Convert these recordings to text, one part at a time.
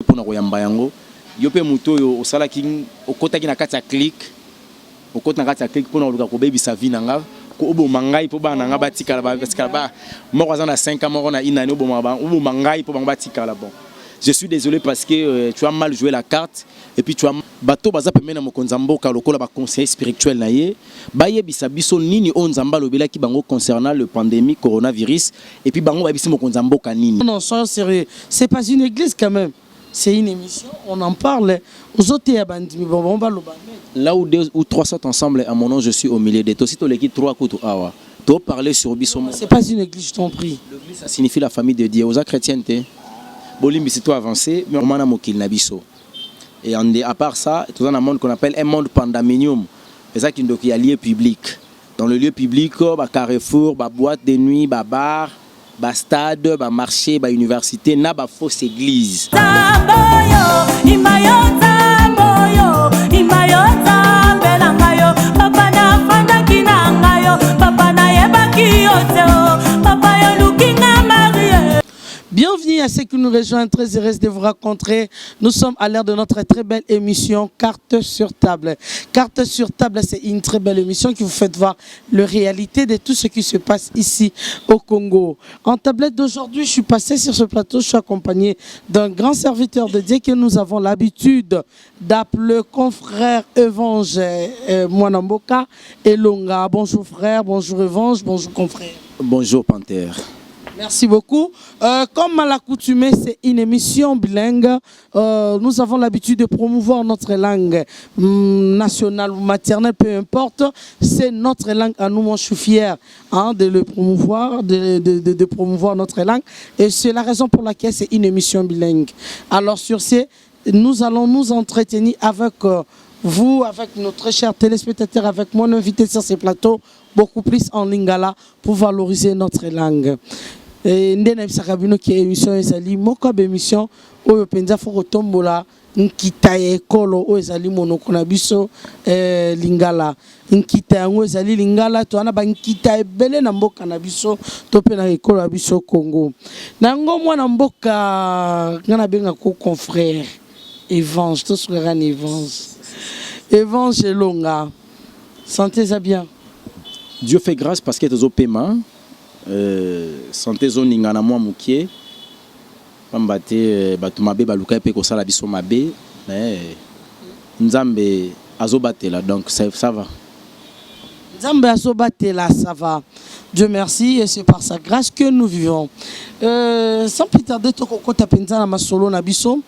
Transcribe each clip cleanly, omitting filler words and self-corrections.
pona koyamba yango yo pe muto yo osala ki okota ki na kati ya click okota na kati ya click pona oluka ko baby sa vie nanga ko obo mangai po bana nga batikala ba moko za na 5 ans moko na inane obo mangai po banga batikala bon. Je suis désolé parce que tu as mal joué la carte et puis tu as bato baza pemena na mokonza mboka lokola ba conseiller spirituel na ye ba yebisa biso nini on nzamba lobela ki bango concernant le pandémie coronavirus et puis bango ba yebisa mokonza mboka nini. Non, soyons sérieux, c'est pas une église quand même. C'est une émission, on en parle aux autres bandimi bon ba lo ba. Là où 2 ou 3 sont ensemble à mon nom, je suis au milieu de toi. Si tu l'équipe 3 coups awa. Tu parler sur biso. C'est pas une église, je t'en prie. L'église ça signifie la famille de Dieu. Aux chrétienté. Bolimbi c'est toi avancé, mais on a mokil na biso. Et à part ça, tout dans un monde qu'on appelle un monde pandaminium. C'est ça qui est lieu public. Dans le lieu public, ba carrefour, ba boîte de nuit, ba bar, ba stade, ba marché, ba université, na ba fausse église. Bienvenue à ceux qui nous rejoignent, très heureux de vous rencontrer. Nous sommes à l'ère de notre très belle émission Carte sur table. Carte sur table, c'est une très belle émission qui vous fait voir la réalité de tout ce qui se passe ici au Congo. En tablette d'aujourd'hui, je suis passé sur ce plateau, je suis accompagné d'un grand serviteur de Dieu que nous avons l'habitude d'appeler confrère Évangile Mwanamboka Elonga. Bonjour frère, bonjour Évangile, bonjour confrère. Bonjour Panthère. Merci beaucoup. Comme à l'accoutumée, c'est une émission bilingue. Nous avons l'habitude de promouvoir notre langue nationale ou maternelle, peu importe. C'est notre langue à nous, moi je suis fier de le promouvoir, de promouvoir notre langue. Et c'est la raison pour laquelle c'est une émission bilingue. Alors sur ce, nous allons nous entretenir avec vous, avec nos très chers téléspectateurs, avec mon invité sur ces plateaux, beaucoup plus en lingala pour valoriser notre langue. Ndena bisakabino ki émission ezali moko ba émission oyo penza foko tombola nkita ekolo oyo ezali monoko na biso lingala nkita yango ezali lingala to ana ba nkita ebele na mboka na biso to pe na ekolo ya biso Congo nango mwana mboka ngana benga ko confrère Évangile to sera un Évangile Longa. Sentez-vous bien. Dieu fait grâce parce qu'il y a des paiements. Santé zone ngana mwa mukie pambate batu mabe baluka pe ko sala biso mabe mais nzambe azobatela donc ça va. Nzambe azobatela ça va. Dieu merci et c'est par sa grâce que nous vivons. Sans plus tarder to kokota penza na masolo na biso.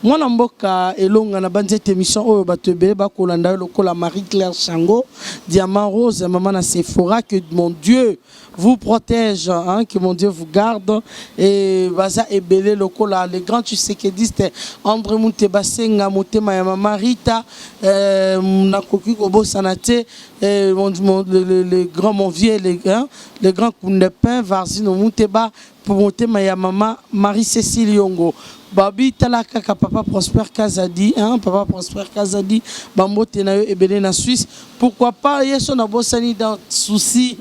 Mwana mboka elonga na banzete émission oyo batebele bakolanda lokola Marie-Claire Chango, Diamant Rose, maman na Sephora, que mon Dieu vous protège, hein, que mon Dieu vous garde et baza ebele lokola les grands tshisekidistes André Moutebasenga motema ya mama Rita na koki kobo sanate le grand mon vieux le grand Koundepin Varzino Mouteba pour motema ya mama Marie-Cécile Yongo. Babi talaka ka papa Prosper Kazadi, hein, papa Prosper Kazadi, bambote na yo ebele na Suisse. Pourquoi pas yeso na bosani dans souci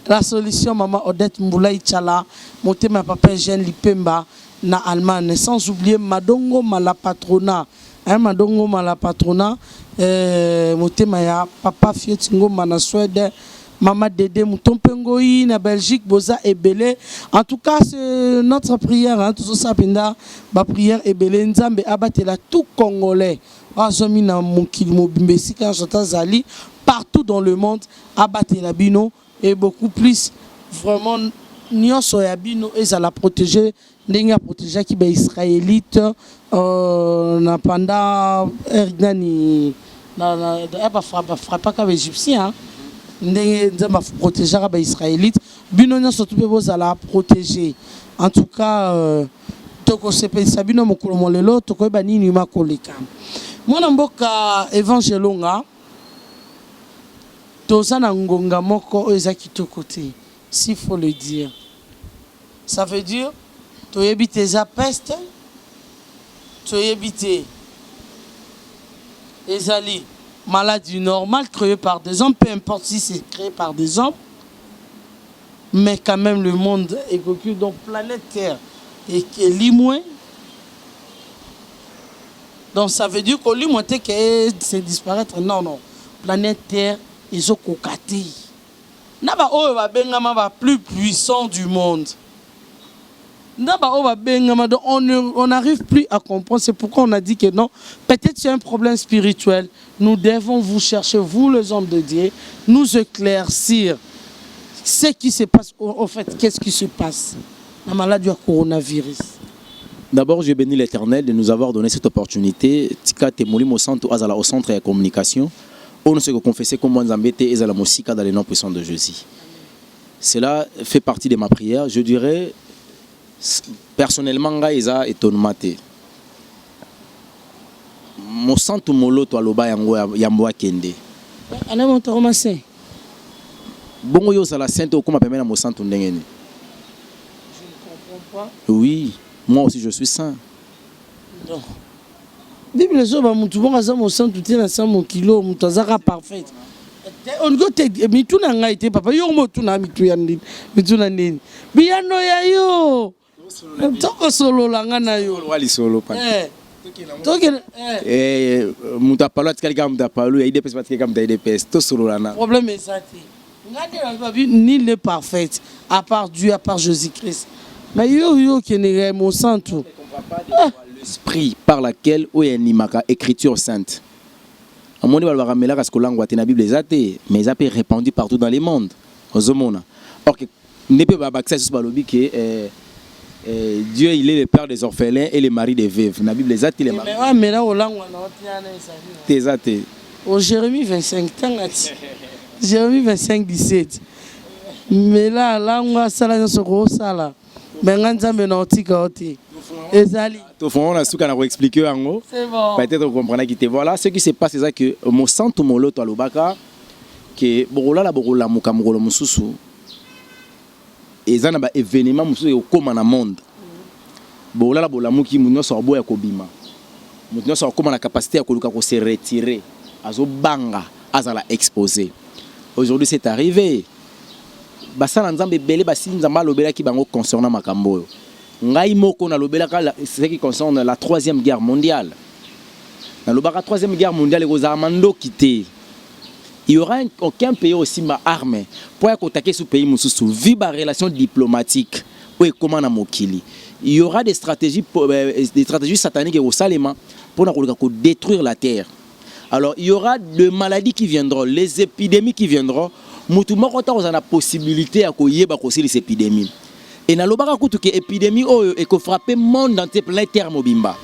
la solution maman Odette Mboula Itchala, motema papa Eugène Lipemba na Allemagne, sans oublier Madongo Malapatrona, hein, Madongo Malapatrona, motema ya papa Fiotingo na Suède. Maman Dédé Moutompengoi na Belgique boza ebele. En tout cas c'est notre prière hein, tout ça pinda ba prière ebele nzambe abatela tout congolais. Azomi na mokili mobimbesi ka zali partout dans le monde abatela bino et beaucoup plus vraiment nyonso ya bino ezala protéger ndenge protéger ki ba israélite na pendant ernani na ba frappa ka égyptien ndenge nzamba protéger ba israélite bino nyonso tout pe bozala protéger en tout cas toko sepesa bino mokolo molelo toko ba nini makoleka mwana mboka Évangile Longa tozana ngonga moko ezaki tokote s'il faut le dire ça veut dire toyebi tes peste toyebi te ezali maladie normale créée par des hommes, peu importe si c'est créé par des hommes, mais quand même le monde évolue, donc planète Terre et limoué Donc ça veut dire que lui, moi, que c'est disparaître. Non, non. Planète Terre, ils ont cocaté. Naba plus puissant du monde. Donc on n'arrive plus à comprendre. C'est pourquoi on a dit que non. Peut-être c'est un problème spirituel. Nous devons vous chercher, vous les hommes de Dieu, nous éclaircir ce qui se passe. En fait, qu'est-ce qui se passe? La maladie du coronavirus. D'abord, je bénis l'Éternel de nous avoir donné cette opportunité. Tika temoli mo centre au centre de communication. On ne sait que confesser comme moi Nzambete et la musique dans les noms puissants de Jésus. Cela fait partie de ma prière. Je dirais personnellement, Gaïza est tonomate. Mon centre molo to aloba yambo akende. Ana mon tomassé. Bongo yo sala sainte okoma pemena mo centre ndengeni. Je ne comprends pas. Oui, moi aussi je suis saint. Non. Bible zo ba mutu bonga za mo centre tout na 100 kilo mutu azaka parfait. On go te mitu na ngai te papa yo mo tu na mitu ya ndini. Mitu na nini. Biyano ya yo. Toko solo langa na yo. Wali solo pa. Toke mutapalo atikali kama mutapalo ya IDPS patikali kama IDPS to solo lana. Problème est ça. Ni le parfait à part Dieu, à part Jésus-Christ. Mais yo qui n'est mon sang tout. L'esprit par laquelle oyenimaka écriture sainte. Amoni balbaramela parce que langue na Bible ezate mais ça peut répandu partout dans le monde. Ozomona. Or que ne peut pas accès sur balobi que Dieu il est le père des orphelins et le mari des veuves. La Bible ezate les mari. Mais là au langue on a ezate. Au Jérémie 25 Jérémie 25 17. Mais là langue sala soko sala. Mais nganzambe na otika oti. Ezali. On a souka na expliquer ango. C'est bon. Peut-être vous comprenez qui te voilà. Ce qui se passe c'est ça que mon santo molo to alobaka que borola la borola mukamgolo mususu. Ezana ba événement mususu okoma na monde. Borola la bolamuki munyo sorbo ya kobima. Munyo sorbo na capacité ya koluka ko se retirer. Azo banga azala exposé. Aujourd'hui c'est arrivé. Basala nzambe belé basi nzamba lobela ki bango concernant makambo. Ngai moko na lobelaka ce qui concerne la 3e guerre mondiale. Na lobaka 3e guerre mondiale ko mando quitté. Il y aura aucun pays aussi ma arme pour attaquer ce pays mususu vu ba relation diplomatique ou comment na mokili. Il y aura des stratégies sataniques au Salema pour détruire la terre. Alors il y aura des maladies qui viendront, les épidémies qui viendront. Mutu moko ta ozana possibilité à koyeba ko les épidémies. Et na lobaka kutu ke épidémie oyo e ko frapper monde entier plein terre mobimba.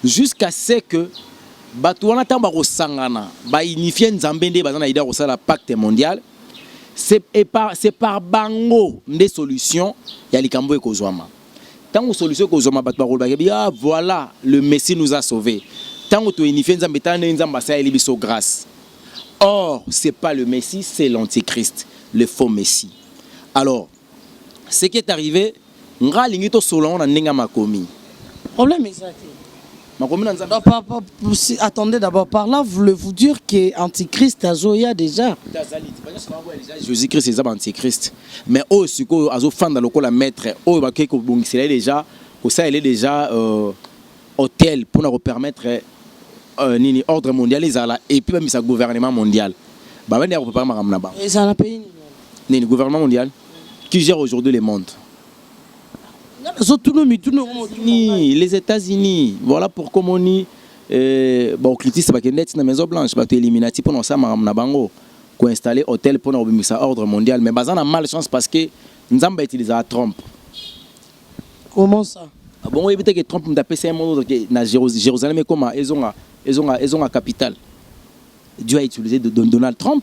Jusqu'à ce que batu wana tamba ko sangana ba unifier nzambe nde bazana ida ko sala pacte mondial. C'est par bango des solutions ya likambo e ko zwama. Tango solution ko zwama batu ba ko ba ah voilà le Messie nous a sauvés. Tango to unifier nzambe tane nzamba sa eli biso grâce. Or, ce n'est pas le Messie, c'est l'Antichrist, le faux Messie. Alors, ce qui est arrivé, problème exact. Attendez d'abord, par là, voulez-vous dire que Antichrist a Zoya déjà? Jésus-Christ est Antichrist. Mais au suko azo fan dans le col maître, au bakeko il est déjà, au ça il est déjà hôtel pour nous permettre nini ordre mondial et puis même sa gouvernement mondial. Bah ben on peut pas m'amener là-bas. Et ça n'a pays nini gouvernement mondial qui gère aujourd'hui le monde. Les États-Unis. Voilà pourquoi on dit bon critique c'est pas que net na maison blanche ba to éliminati pour nous ça na bango ko installer hôtel pour nous sa ordre mondial mais bazan a malchance parce que nzamba utilise Trump. Comment ça? Bon on évite que Trump me tape c'est un mot na Jérusalem comme ils ont la capitale. Dieu a utilisé Donald Trump.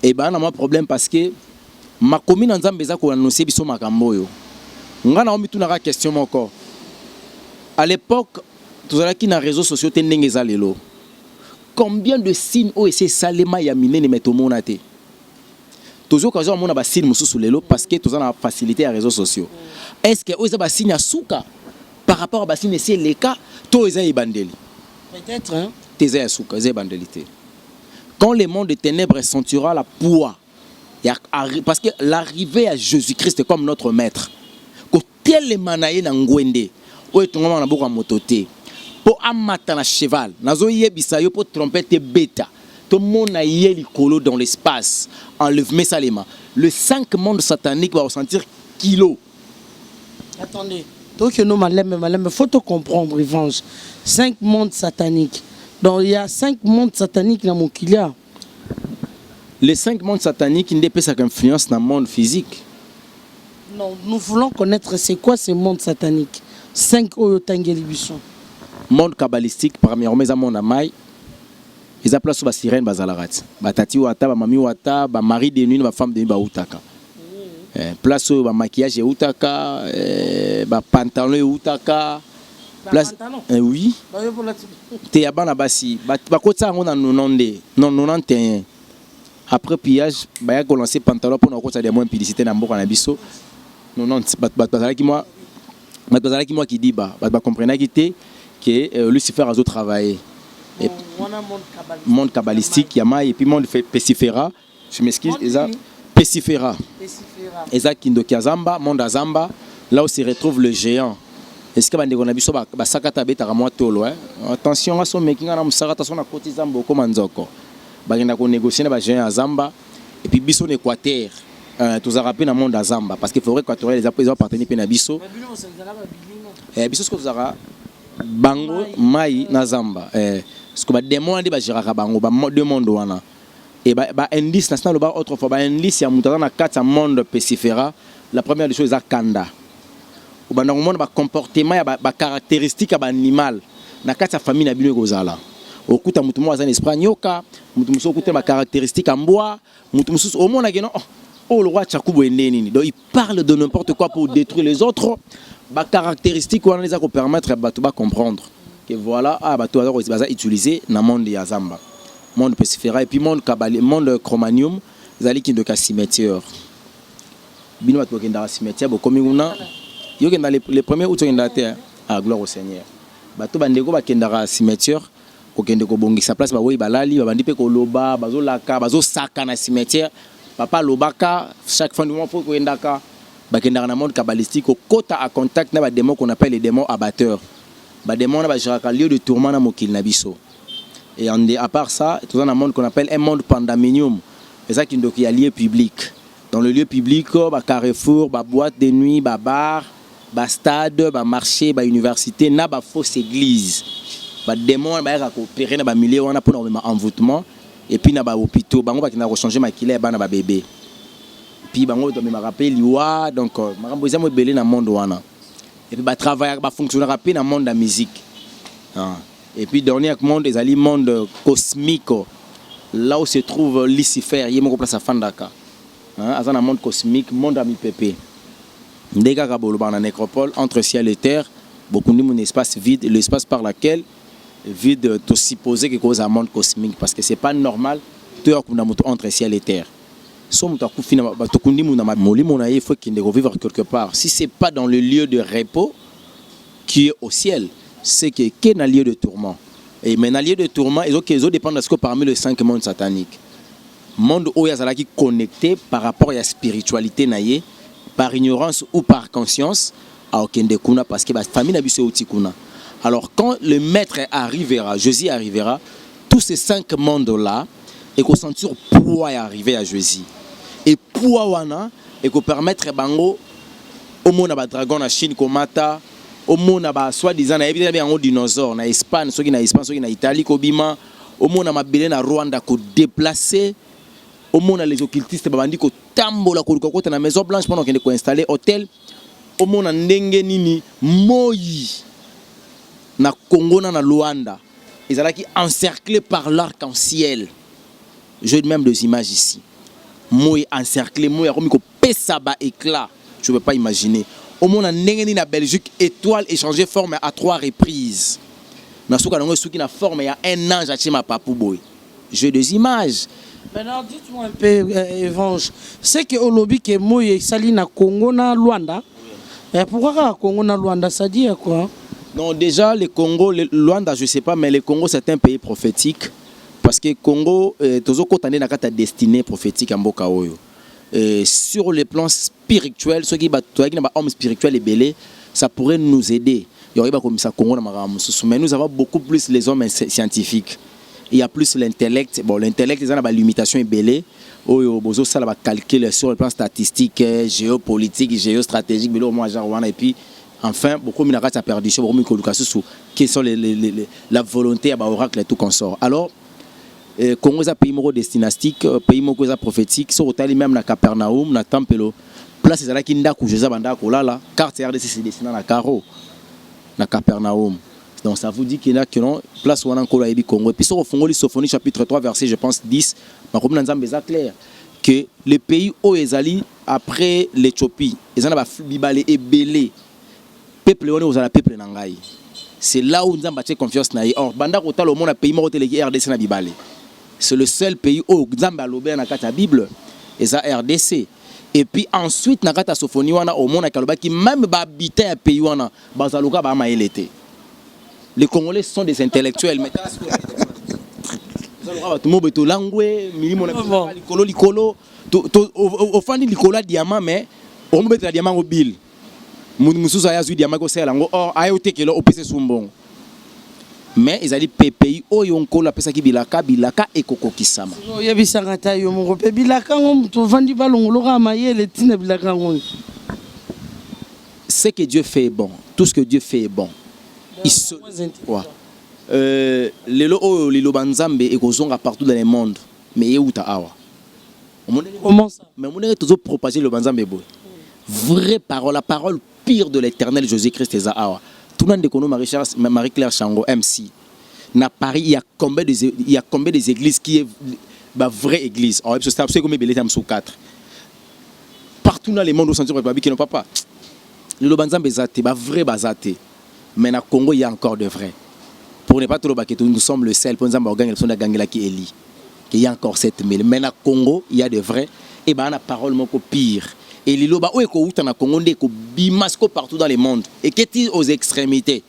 Et ben on a un problème parce que ma commune nzambe za ko annoncer biso makambo yo. Ngana omi tunaka question encore. À l'époque, tous qui na réseaux sociaux tendenge zalelo. Combien de signes ont essayé salema ya minene metomonate. Toujours quand on a ba signe mususu lelo parce que tous a facilité à réseaux sociaux. Est-ce que oza ba signe asuka par rapport à ba signe c'est les cas to eza ibandeli. Peut-être hein. Teza asuka eza ibandeli. Quand le monde des ténèbres sentira la poids parce que l'arrivée à Jésus-Christ est comme notre maître. Tel manaye na ngwende o etongama na boka motote pour amata na cheval nazo yebisa yo pour trompette bêta tout le monde a yé colo dans l'espace enlève Messalema le 5 mondes sataniques va ressentir kilo. Attendez, donc nous malem faut te comprendre revanche 5 mondes sataniques. Donc il y a 5 mondes sataniques dans mon kilia. Les 5 mondes sataniques ne dépêchent qu'une influence dans le monde physique. Non, nous voulons connaître c'est quoi ces mondes sataniques. 5 oyotangeli biso. Monde kabbalistique premièrement les monde amai. Ils appellent ça sirène bazalarat. Ba tati wata, ba mami wata, ba mari de nuit, ba femme de nuit ba utaka. Place ba maquillage utaka, ba pantalon utaka. Place oui. Te yabana basi. Ba kota ngona nononde, non 91. Après pillage, ba ya ko lancer pantalon pour na kota des moins publicité na mboka na biso. 90 bazalaki moi qui dit ba comprendre que Lucifer a travaillé. Et monde kabbalistique, Yama et puis monde Pesifera. Je m'excuse, Pesifera. Eza Kindo Kiazamba, monde Azamba, là où se retrouve le géant. Est-ce que on a vu ça sakata beta ramwa tolo attention à son making na musakata son akoti zambo ko manzoko. Ba ngenda ko négocier na ba géant Azamba et puis biso en Équateur. Tous rappelé dans le monde Azamba parce que forêt équatoriale les appareils appartenir à biso. Biso ce que vous avez bango mai na Zamba. Ce que ba démon andi ba jiraka bango ba deux monde wana. Et ba indice national ba autre fois ba indice ya mutana na 4 monde Pesifera. La première des choses est kanda. Ou ba monde ba comportement ya ba caractéristique ba animal. Na 4 famille na bino kozala. Okuta mutu mo azana esprit nyoka, mutu muso okuta ba caractéristique amboa, mutu muso au monde na oh, le roi Tchakoubou est né. Donc il parle de n'importe quoi pour détruire les autres. Bah, caractéristiques qu'on les a pour permettre à Batouba comprendre que voilà, Batouba va utiliser dans le monde de Yazamba. Monde Pesifera et puis monde Kabali, monde Chromanium, ils allaient qui de cimetière. Bino Batouba qui est dans le cimetière, comme il y a les premiers où tu es dans la terre, à gloire au Seigneur. Batouba Ndego qui est dans le cimetière, qui est dans sa place, bah oui, balali, bah bandipé koloba, bazo laka, bazo saka na cimetière. Papa Lobaka, chaque fin du mois, il faut qu'il y ait un monde kabbalistique au côté à contact avec des démons qu'on appelle les démons abatteurs. Les démons sont un lieu de tourment dans Mokil Nabiso. Et à part ça, il y a un monde qu'on appelle un monde pandaminium. C'est ça qui est un lieu public. Dans le lieu public, il y a un carrefour, une boîte de nuit, un bar, un stade, un marché, une université, une fausse église. Les démons sont opérés dans un milieu pour un envoûtement. Et puis na ba hôpital bango ba kina changer makila ba na ba bébé puis bango to me rappelle liwa donc makambo za mo belé na monde wana et puis ba travailler ba fonctionner rapide dans monde de la musique et puis dernier monde des ali monde cosmique là où se trouve Lucifer yemo ko place Fandaka azana monde cosmique monde ami pépé ndeka ka bolo ba na nécropole entre ciel et terre beaucoup de mon espace vide l'espace par laquelle vide de supposer que cause un monde cosmique parce que c'est pas normal de entre ciel et terre. Il faut qu'il vivre quelque part. Si c'est pas dans le lieu de repos qui est au ciel, c'est que qu'est un lieu de tourment. Et mais un lieu de tourment, ils ont dépend de ce que parmi les 5 mondes sataniques. Monde où il y a qui connecté par rapport à la spiritualité naïe, par ignorance ou par conscience, à aucun des kuna parce que la famille n'a pas de kuna. Alors quand le maître arrivera, Jésus arrivera, tous ces 5 mondes-là, et qu'on sentir poids arriver à Jésus. Et poids wana, et qu'on permettre bango, au monde à dragon na Chine komata, au monde à soi-disant na évidemment un dinosaure na Espagne, ceux qui na Espagne, ceux qui na Italie kobima, au monde à mabélé na Rwanda ko déplacer, au monde à les occultistes babandi ko tambola ko ko na Maison Blanche pendant qu'on est installé hôtel, au monde à ndenge nini moi na Congo na Luanda, ils sont encerclés par l'arc-en-ciel. J'ai même des images ici. Moi encerclé, moi comme pesaba éclat, je ne peux pas imaginer. Au monde en na Belgique, étoile échangée forme à 3 reprises. Na souka na souki na forme il y a un ange à Chima Papou Boy. J'ai des images. Maintenant dites-moi un peu Evange, c'est que au lobby que moi sali na Congo na Luanda. Et pourquoi Congo na Luanda ça dit quoi? Non, déjà, le Congo, le Luanda, je ne sais pas, mais le Congo, c'est un pays prophétique. Parce que le Congo, toujours quand on a ta destinée prophétique en Bokaoyo. Sur le plan spirituel, ceux qui ont un homme spirituel et belé, ça pourrait nous aider. Il y aurait pas comme ça Congo na makambo mosusu. Mais nous avons beaucoup plus les hommes scientifiques. Il y a plus l'intellect. Bon, l'intellect, ils ont des limitations ébélées. Bozo ça va calculer sur le plan statistique, géopolitique, géostratégique, mais là au moins et puis enfin beaucoup de gens ont perdu sur quelles sont la volonté à l'oracle et tout consort. Alors Congo est un pays dynastique, pays prophétique, sur le même na Capernaum, na Tempelo, place là qui n'a couché ça banda kolala, carte RDC c'est dessiné na Caro, na Capernaum. Donc ça vous dit qu'il y a que non place où on a encore le Congo. Et puis sur le Fongoli Sophonie chapitre 3 verset je pense 10, ma comme dans un clair que les pays où ils allaient après l'Éthiopie, ils en ont bibalé et belé. Peuple on est aux peuple nangai. C'est là où nous avons bâti confiance na. Or banda kota le monde a pays mort les RDC na bibalé. C'est le seul pays où nous avons lobé na kata Bible et ça RDC. Et puis ensuite na kata Sophonie wana au monde a kaloba qui même ba habiter un pays wana bazaloka ba maelete. Les Congolais sont des intellectuels. Mais tout le monde est langue, likolo, au fond likolo diamant, mais on met le diamant au bill. Moussous a eu diamant au lango. Or, ayote que au PC sumbong. Mais ils allaient pays au yonko la pesa ki bilaka et koko kisama. Il y a bisangata yo mon pe bilaka on to vandi balongo lora maye le tina bilaka on. Ce que Dieu fait est bon. Tout ce que Dieu fait est bon. Lelo banzambe et kozonga partout dans le monde mais euta awa comment ça mais on est toujours propager le banzambe boy vraie parole la parole pire de l'Éternel Jésus-Christ est awa tout le monde connaît Marie-Claire Chango MC na Paris il y a combien des églises qui est ba vraie église alors c'est absolument comme belé tam sous 4 partout dans le monde au centre république non papa le banzambe zate ba vrai bazate. Mais au Congo, il y a encore de vrai. Pour ne pas trop que nous sommes le seul, pour nous avoir gagné le Gangela qui est li. Il y a encore 7000. Mais au Congo, il y a de vrai. Et ben, on a parole moko pire. Et liloba où est ko uta na Congo ndeko bimasco partout dans le monde. Et qu'est-il aux extrémités?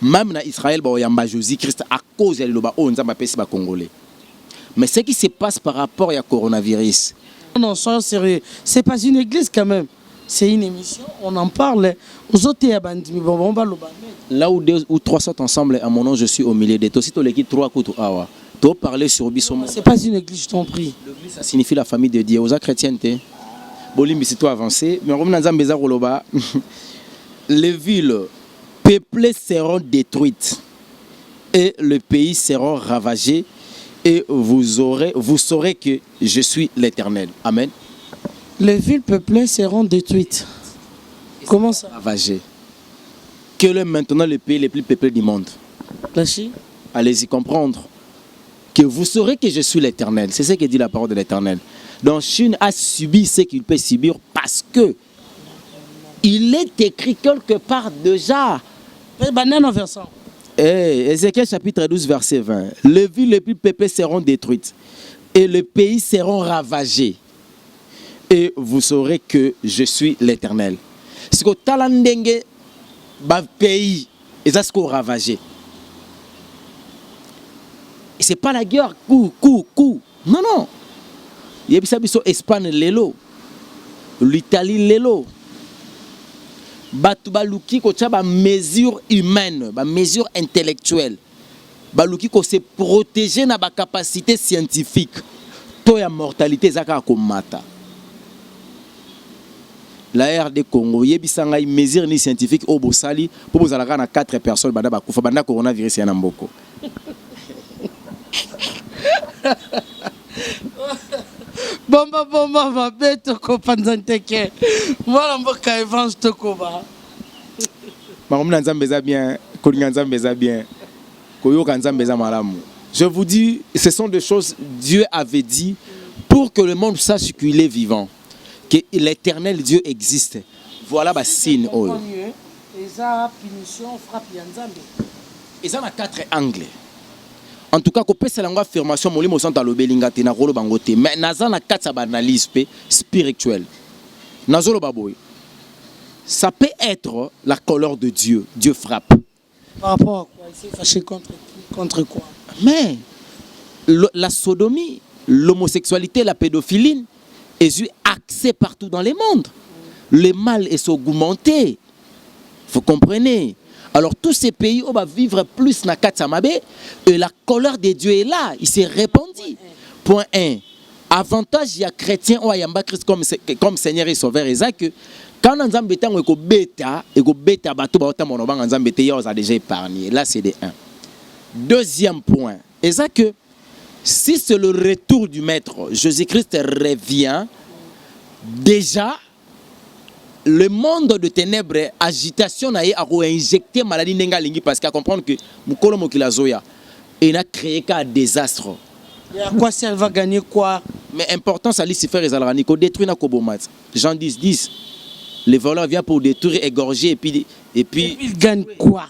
Même na Israël, il y a Jésus-Christ à cause de liloba où on a pesi ba Congolais. Mais ce qui se passe par rapport au coronavirus. Non, soyons sérieux. C'est pas une église quand même. C'est une émission, on en parle. Là où 2 ou 3 sont ensemble, à mon nom, je suis au milieu d'eux. Aussi, tu l'équipe 3 coups de awa. Tu parler sur Bissomo. C'est pas une église, je t'en prie. L'église, ça signifie la famille de Dieu. Aux chrétienté. Bolim, c'est toi avancé. Mais on va dans Zambéza Roloba. Les villes peuplées seront détruites et le pays sera ravagé. Et vous saurez que je suis l'Éternel. Amen. Les villes peuplées seront détruites. Comment ça? Ravagé. Quel est maintenant le pays le plus peuplé du monde? La Chine. Allez-y comprendre. Que vous saurez que je suis l'Éternel. C'est ce que dit la parole de l'Éternel. Donc Chine a subi ce qu'il peut subir parce que il est écrit quelque part déjà. Ézéchiel chapitre 12 verset 20. Les villes les plus peuplées seront détruites et le pays seront ravagés. Et vous saurez que je suis l'Éternel. C'est que talandenge ba pays et ça ce qu'on ravagé. Et c'est pas la guerre coup. Non non. Il y a biso Espagne lelo. L'Italie lelo. Batu baluki ko tcha ba mesure humaine, ba mesure intellectuelle. Baluki ko se protéger na ba capacité scientifique. To ya mortalité zaka ko mata. La RD Congo, yebisanga mesure ni scientifique au Bosali pour vous aller à 4 personnes banda bakufa banda coronavirus ya namboko. Bomba va beto ko panzanteke. Voilà mboka Evans Tokoba. Makomna nzambe za bien, kolinga nzambe za bien. Koyoka nzambe za malamu. Je vous dis, ce sont des choses Dieu avait dit pour que le monde sache qu'il est vivant. Que l'Éternel Dieu existe. Voilà le signe. Ils ont 4 angles. En tout cas, quand on a une affirmation, on a mais on a 4 analyses spirituelles. Ça peut être la colère de Dieu. Dieu frappe. Par rapport à quoi? Il s'est fâché contre quoi? Mais la sodomie, l'homosexualité, la pédophilie, est eu accès partout dans le monde. Le mal est augmenté. Vous comprenez? Alors tous ces pays on va vivre plus na Katsamabe et la colère de Dieu est là, il s'est répandu. Point 1. Avantage il y a chrétien ou ayamba Christ comme Seigneur et Sauveur et ça que quand on a besoin de bêta et que bêta bateau ba on a besoin déjà épargné. Là c'est de 1. Deuxième point, et ça que si c'est le retour du maître, Jésus-Christ revient déjà. Le monde de ténèbres, agitation a injecté maladie n'engalingi parce qu'à comprendre que Mukolo Mokila Zoya il n'a créé qu'un désastre. Et à quoi ça va gagner quoi? Mais important ça Lucifer et Zalraniko détruit na Kobomat. Jean 10. Le voleur vient pour détruire, égorger et puis il gagne quoi?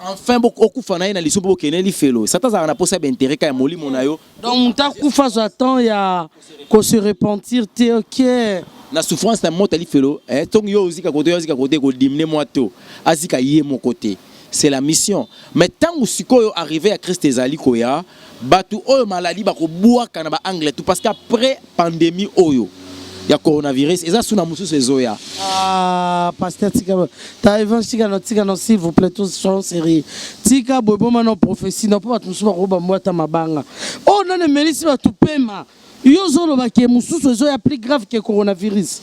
Enfin beaucoup fanaï na lisubo keneli felo. Ça t'a na posa intérêt ka moli monayo. Donc muta kufa attend il y a qu'on se repentir té OK. Na souffrance na mot ali felo tong yo aussi ka côté ko diminuer moi to azika yé mon côté c'est la mission mais tant usiko yo arrivé à Christ ezali koya batu oyo maladie ba ko bwaka na ba anglais tout parce qu'après pandémie oyo ya coronavirus eza suna mususu ezoya pasteur tika ta tika no s'il vous plaît tous sont sérieux tika bobo mano prophétie no pas tout souvent roba mwata mabanga oh non mais ici ba tout pema yo zolo ba ke mususu ezoya plus grave que coronavirus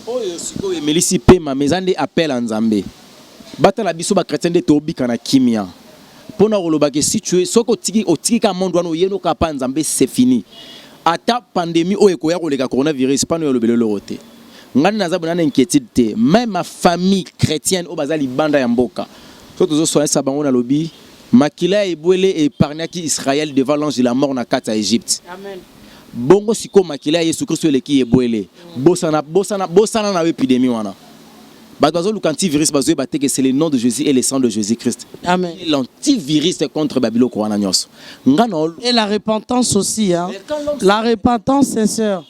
oyo siko emelisi pema mezande appel en Nzambe bata la biso ba chrétien de tobika na kimia pona koloba ke si tu es soko otiki ka monde wana oyeno ka pa Nzambe c'est fini. Ata pandémie o ekoya koleka coronavirus pas no lobele lorote ngani naza bonana inquiétude te même ma famille chrétienne o bazali banda ya mboka soto zo soya sabango na lobi makila ebwele épargnaki Israël devant l'ange de la mort na kata Égypte. Amen. Bongo siko makila Yesu Kristo eleki ebwele bosana na épidémie wana bazo l'antivirus bazo baté que c'est le nom de Jésus et le sang de Jésus-Christ. Amen. L'antivirus contre Babylone corona nyos. Et la repentance aussi hein. La repentance sincère.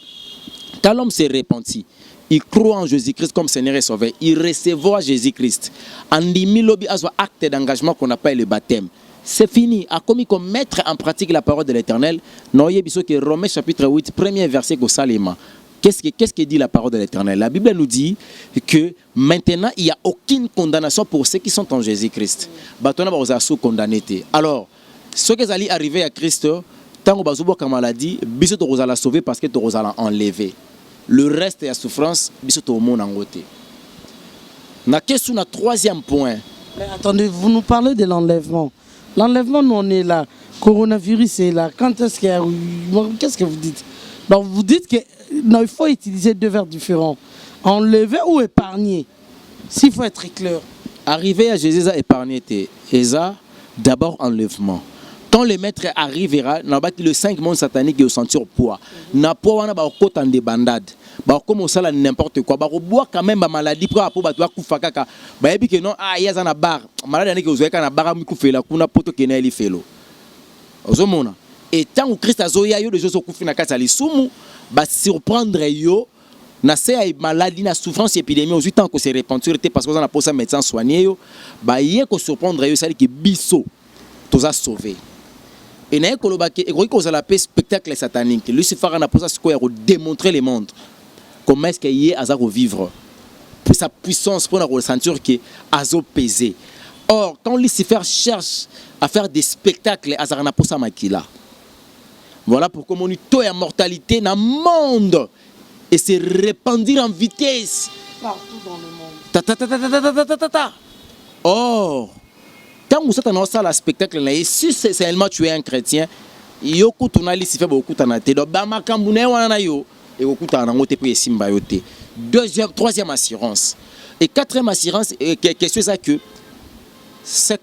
Quand l'homme s'est repenti, il croit en Jésus-Christ comme Seigneur et Sauveur, il recevra Jésus-Christ. En dimilobi azo acte d'engagement qu'on appelle le baptême. C'est fini. A commis comme mettre en pratique la parole de l'Éternel. Noye biso que Romains chapitre 8, premier verset ko salima. Qu'est-ce que dit la parole de l'Éternel? La Bible nous dit que maintenant, il n'y a aucune condamnation pour ceux qui sont en Jésus-Christ. Alors, ceux qui allaient arriver à Christ, tant que vous avez maladie, vous allez la sauver parce que vous allez enlever. Le reste de la souffrance, vous allez monde en côté. La question, le troisième point. Mais attendez, vous nous parlez de l'enlèvement. L'enlèvement, nous on est là. Coronavirus est là. Quand est-ce qu'il y a... Qu'est-ce que vous dites? Donc vous dites que non, il faut utiliser deux verbes différents. Enlever ou épargner. S'il faut être clair. Arriver à Jésus à épargner. Et ça, d'abord enlèvement. Quand le maître arrivera, le 5 mondes sataniques au sentir poids. Na poids on a ba côté en débandade. Ba comme ça là n'importe quoi. Ba boire quand même ba maladie pour ba to kufa kaka. Ba yebi que non ah ya za na bar. Maladie que ozoeka na bar mi kufela kuna poto ke na eli felo. Ozomona. Et tant que Christ a zoya yo de choses okufi na kata lisumu ba surprendre yo na se ay maladie na souffrance épidémie aujourd'hui tant que c'est répandu parce que on a posé médecin soigner yo ba yé ko surprendre yo ça qui biso toza sauver. Et na koloba ke ekoki ko za la spectacle satanique Lucifer a posé ce ko démontrer le monde comment est-ce qu'il y a à vivre pour sa puissance pour ressentir que azo peser. Or quand Lucifer cherche à faire des spectacles azarana posa makila. Voilà pourquoi mon taux de mortalité dans le monde et se répandre en vitesse partout dans le monde. Or, quand vous êtes dans un spectacle, si c'est seulement tu es un chrétien, il y a beaucoup de beaucoup de deuxième, troisième assurance. Et quatrième assurance, question c'est que c'est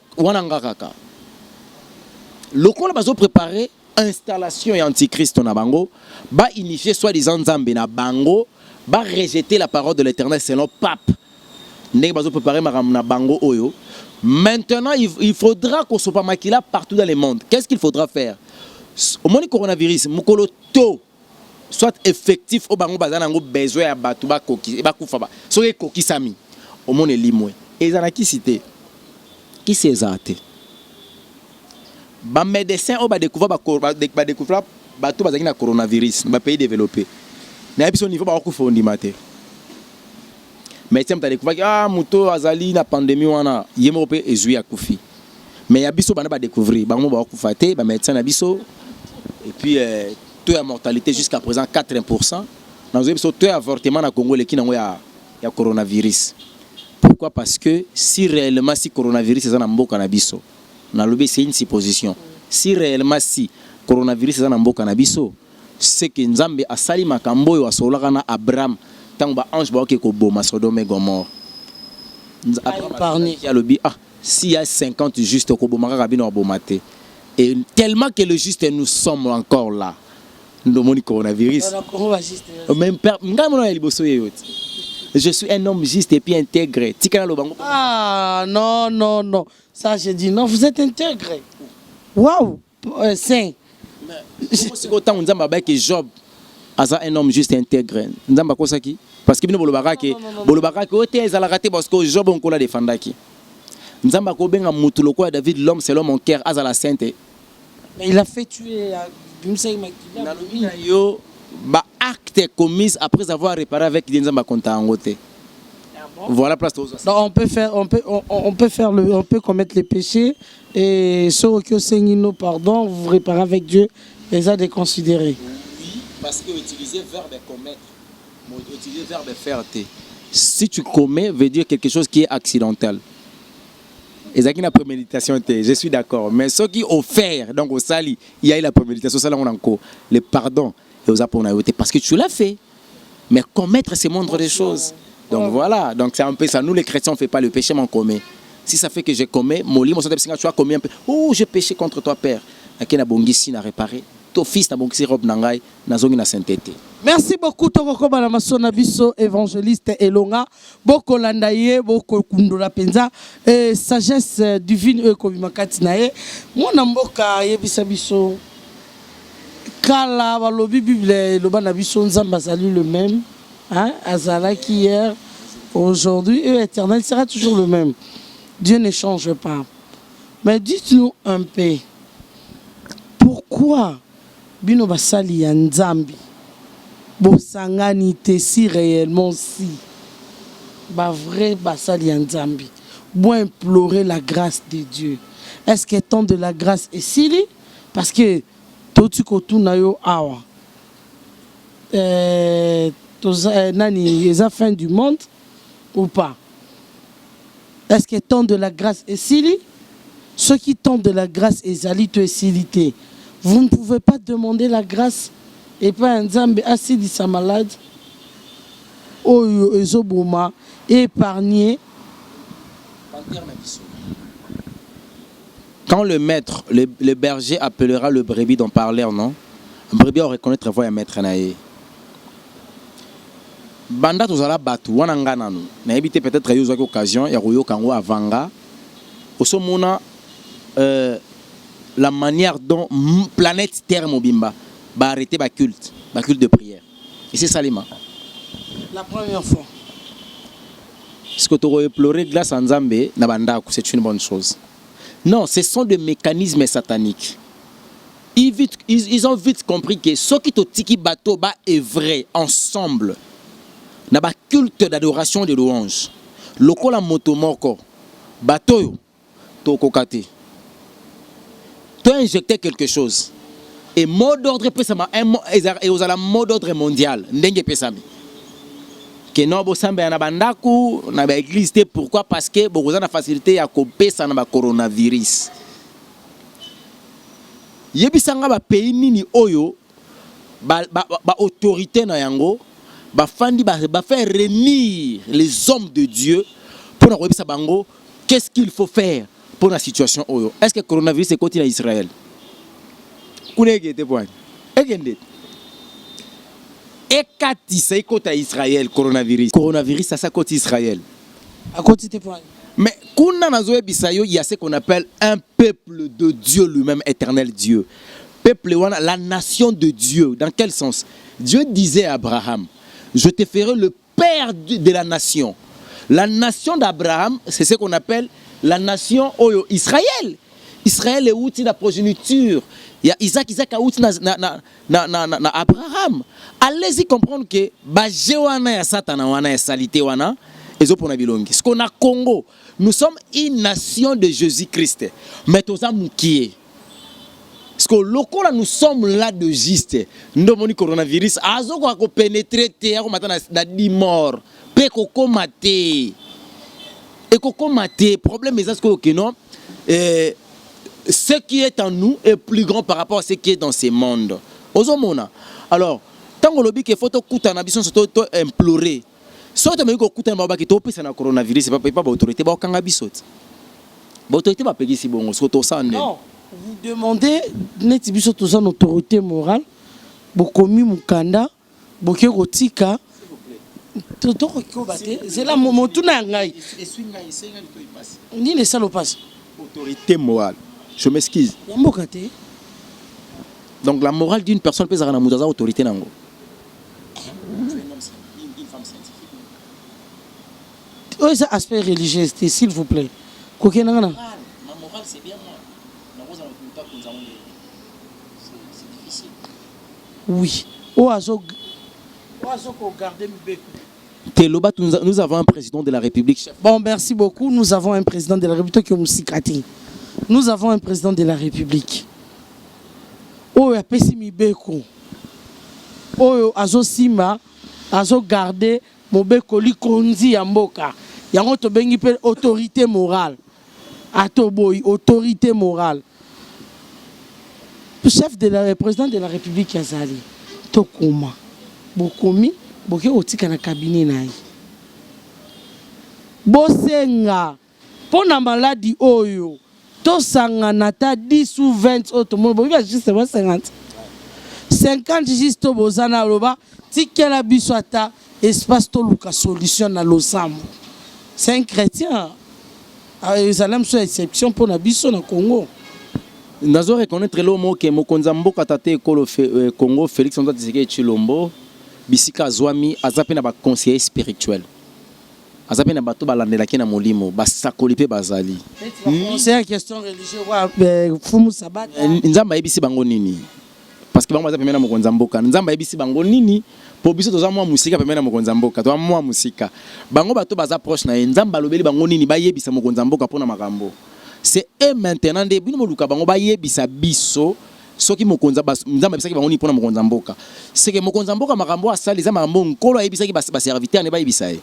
le coup là préparé installation et antichrist na bango ba initier soi-disant Nzambe na bango ba rejeter la parole de l'Éternel selon pape ndenge bazo préparer na bango oyo. Maintenant il faudra qu'on soit makila partout dans le monde. Qu'est-ce qu'il faudra faire au moment du coronavirus mukolo to soit effectif au bango bazana ngo besoin ya batu ba koki ba kufa ba so ke kokisami au monde limwe ezana ki cité qui c'est zate ba médecin au ba découvrir ba découvrir bato bazaki na coronavirus ba pays développé na biso niveau ba ko fondi maté médecin t'a découvert ah moto azali na pandémie wana yemo pe ezui akufi mais ya biso bana ba découvrir bango ba kufate ba médecin na biso et puis taux de mortalité jusqu'à présent 80%. Dans le taux d'avortement na Congo le qui nango ya coronavirus. Pourquoi? Parce que si réellement si coronavirus est en mboka na biso na lobi c'est une supposition. Si réellement si coronavirus est en mboka na biso c'est que Nzambe asali makambo yo asolaka na Abraham tant ba ange ba ko boma Sodome et Gomorrhe. Parni ya lobi ah s'il y a 50 justes ko boma ka bino bomate. Et tellement que le juste nous sommes encore là. Nous avons le coronavirus. Même je suis un homme juste et puis intégré. Ah non, non, non. Ça, j'ai dit non, vous êtes intégré. Waouh, saint. C'est autant on dit que Job a un homme juste intégré. Parce que nous parce que Job on l'a défendu. Nzamba ko benga mutu loko David l'homme selon mon cœur azala sainte. Mais il a fait tuer yo ba acte commis après avoir réparé avec Nzamba konta ngote. Voilà place. Donc on peut commettre les péchés et ceux qui ont nos pardon, vous réparez avec Dieu, les a déconsidérés. Oui, parce que utiliser verbe commettre, utiliser verbe faire. Si tu commets veut dire quelque chose qui est accidentel. Et ça qui n'a préméditation, je suis d'accord. Mais ceux qui offrent, donc au sali, il y a eu la préméditation, ça là on a encore le pardon et aux apôtres parce que tu l'as fait. Mais commettre c'est moindre des choses. Donc voilà, donc c'est un peu ça. Nous les chrétiens on fait pas le péché mais on commet. Si ça fait que je commets, mon tu as commis un peu. Oh, j'ai péché contre toi Père. Qui n'a bongisi n'a réparé. Ton fils n'a bongisi robe nangai n'a zongi na sainteté. Merci beaucoup Toko Bana Masona Biso évangéliste Elonga boko landaye boko kundula penza et sagesse divine ko bimakati nae mwana mboka yebisa biso kala balobi bible loba na biso nzamba sali le même hein azala qui hier aujourd'hui et éternel sera toujours le même. Dieu ne change pas. Mais dites-nous un peu pourquoi bino basali ya nzambi bosanganité si réellement si ba vrai basali ya nzambi bo implorer la grâce de Dieu. Est-ce que temps de la grâce est sili parce que tout kotuna yo awa nani les fin du monde ou pas? Est-ce que temps de la grâce est sili? Ceux qui tentent de la grâce ezali to esilité. Vous ne pouvez pas demander la grâce et pas un Nzambe assis sa malade. Oyo ezoboma épargné. Quand le maître, le berger appellera le brebis dont parlèrent, non? Le brebis va reconnaître voix un maître naé. Banda tozala batu wana ngana nu. Na ebité peut-être yo zaki occasion ya royo kango avanga. Osomona la manière dont planète Terre mobimba va arrêter ba culte de prière. Et c'est Salima. La première fois. Ce que tu aurais pleuré grâce à Nzambe, c'est une bonne chose. Non, ce sont des mécanismes sataniques. Ils ont vite compris que ce qui tiki bateau ba est vrai ensemble. Na ba culte d'adoration de louange. Lokola moto moko bateau to kokate. Tu as injecté quelque chose. Et mot d'ordre, et aux la mot d'ordre mondial. Ndenge pesami. Que non, bosambe na bandaku, na ba église, pourquoi? Parce que boza na facilité à couper ça na ba coronavirus. Yebisanga ba pays nini oyo ba autorité na yango ba fandi ba faire réunir les hommes de Dieu pour na yebisa bango qu'est-ce qu'il faut faire pour la situation oyo. Est-ce que le coronavirus est continue à Israël? Et quand c'est côté Israël coronavirus ça ça côté Israël. À côté de point. Mais il y a ce qu'on appelle un peuple de Dieu lui-même, éternel Dieu. Peuple la nation de Dieu. Dans quel sens? Dieu disait à Abraham, je te ferai le père de la nation. La nation d'Abraham, c'est ce qu'on appelle la nation Israël. Israël est outil de la progéniture. Il y a Isaac a outil na Abraham. Allez-y comprendre que Bajewana ya Satana wana ya salité wana Parce qu'on a Congo, nous sommes une nation de Jésus-Christ. Mais tous qui parce que local nous sommes là de juste. Nous avons coronavirus. Azo ko pénétrer terre, ko matana na 10 morts. Pe ko komate. Et ko komate. Problème est que non. Ce qui est en nous est plus grand par rapport à ce qui est dans ce monde. Ozomona. Alors, tant que lobby que faut to kuta na biso to implorer. Soit tu me dis que kuta na ba ki to pesa na coronavirus pas autorité ba kanga biso. Ba autorité ba pegi si bon so to sande. Non, vous demandez net biso to sa autorité morale. Bokomi mukanda, boke rotika. Toto ko baté, c'est là mon tuna ngai. Ni les salopas. Autorité morale. Je m'excuse. Yambokate. Donc la morale d'une personne peut avoir une autorité nango. Oh, c'est aspect religieux, s'il vous plaît. Ma morale, c'est bien moi. C'est difficile. Oui. Nous avons un président de la République. Bon, merci beaucoup. Nous avons un président de la République qui est Nous avons un président de la République. Oh, il y a Pessimi Beko. Oh, azo Sima, azo garder Mobeko li konzi ya mboka. Yango to bengi pe autorité morale. Atoboy, autorité morale. Le chef de la président de la République Azali. Tokoma. Bokomi, boke otika na cabinet naï. Bosenga. Pona maladi oyo. Tosanga nata 10 ou 20 autres. Mon bon, juste 50. 50 juste bozana loba. Tikela biswata espace to luka solution na losambo. C'est un chrétien. Ils allaient sur exception pour la biso na Congo. Nous avons reconnaître l'homme que Mokonzambo katate Congo Félix Antoine Tshisekedi Tshilombo bisika zwami azape na ba conseiller spirituel. Azape na bato balandelaki na molimo basakoli pe bazali. C'est une question religieuse wa fumu sabat. Nzamba yebisi bango nini? Parce que bango bazape na Mokonzamboka. Nzamba yebisi bango nini? Po biso toza mwa musika pe na Mokonzamboka. To mwa musika. Bango bato baza proche na nzamba lobeli bango nini ba yebisa Mokonzamboka pona makambo. C'est eux maintenant de bino luka bango ba yebisa biso soki mokonza nzamba bisaki bango ni pona Mokonzamboka. C'est que Mokonzamboka makambo asali za makambo nkolo yebisaki ba serviteur ne ba yebisa e.